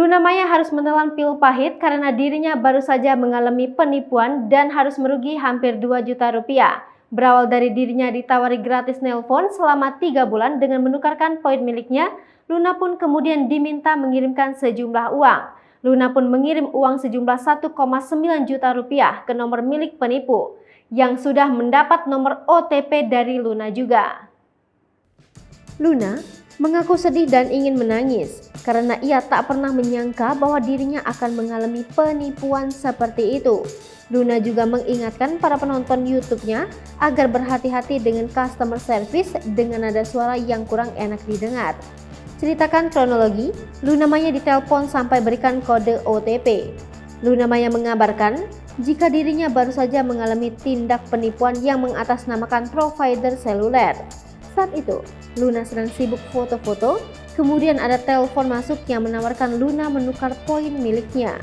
Luna Maya harus menelan pil pahit karena dirinya baru saja mengalami penipuan dan harus merugi hampir 2 juta rupiah. Berawal dari dirinya ditawari gratis nelpon selama 3 bulan dengan menukarkan poin miliknya, Luna pun kemudian diminta mengirimkan sejumlah uang. Luna pun mengirim uang sejumlah 1,9 juta rupiah ke nomor milik penipu, yang sudah mendapat nomor OTP dari Luna juga. Luna mengaku sedih dan ingin menangis karena ia tak pernah menyangka bahwa dirinya akan mengalami penipuan seperti itu. Luna juga mengingatkan para penonton YouTube-nya agar berhati-hati dengan customer service dengan nada suara yang kurang enak didengar. Ceritakan kronologi, Luna Maya ditelepon sampai berikan kode OTP. Luna Maya mengabarkan jika dirinya baru saja mengalami tindak penipuan yang mengatasnamakan provider seluler. Saat itu, Luna sedang sibuk foto-foto, kemudian ada telepon masuk yang menawarkan Luna menukar poin miliknya.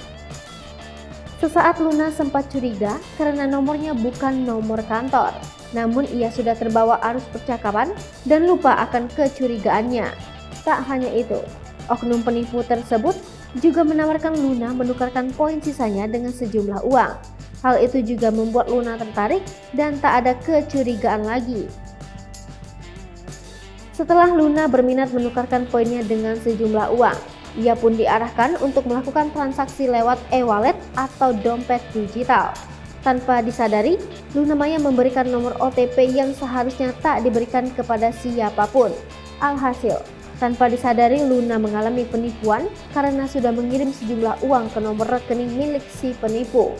Sesaat Luna sempat curiga karena nomornya bukan nomor kantor, namun ia sudah terbawa arus percakapan dan lupa akan kecurigaannya. Tak hanya itu, oknum penipu tersebut juga menawarkan Luna menukarkan poin sisanya dengan sejumlah uang. Hal itu juga membuat Luna tertarik dan tak ada kecurigaan lagi. Setelah Luna berminat menukarkan poinnya dengan sejumlah uang, ia pun diarahkan untuk melakukan transaksi lewat e-wallet atau dompet digital. Tanpa disadari, Luna Maya memberikan nomor OTP yang seharusnya tak diberikan kepada siapapun. Alhasil, tanpa disadari Luna mengalami penipuan karena sudah mengirim sejumlah uang ke nomor rekening milik si penipu.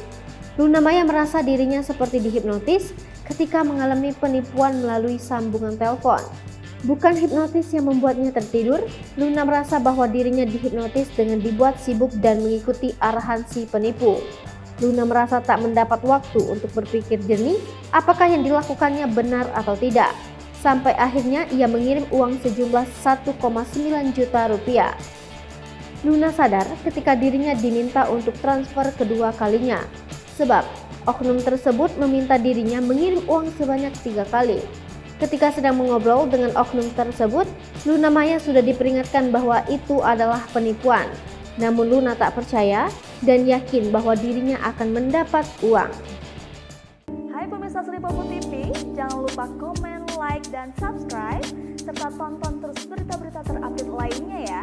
Luna Maya merasa dirinya seperti dihipnotis ketika mengalami penipuan melalui sambungan telepon. Bukan hipnotis yang membuatnya tertidur, Luna merasa bahwa dirinya dihipnotis dengan dibuat sibuk dan mengikuti arahan si penipu. Luna merasa tak mendapat waktu untuk berpikir jernih apakah yang dilakukannya benar atau tidak. Sampai akhirnya ia mengirim uang sejumlah 1,9 juta rupiah. Luna sadar ketika dirinya diminta untuk transfer kedua kalinya, sebab oknum tersebut meminta dirinya mengirim uang sebanyak 3 kali. Ketika sedang mengobrol dengan oknum tersebut, Luna Maya sudah diperingatkan bahwa itu adalah penipuan. Namun Luna tak percaya dan yakin bahwa dirinya akan mendapat uang. Hai pemirsa Sri Popo TV, jangan lupa komen, like, dan subscribe, serta tonton terus berita-berita terupdate lainnya ya.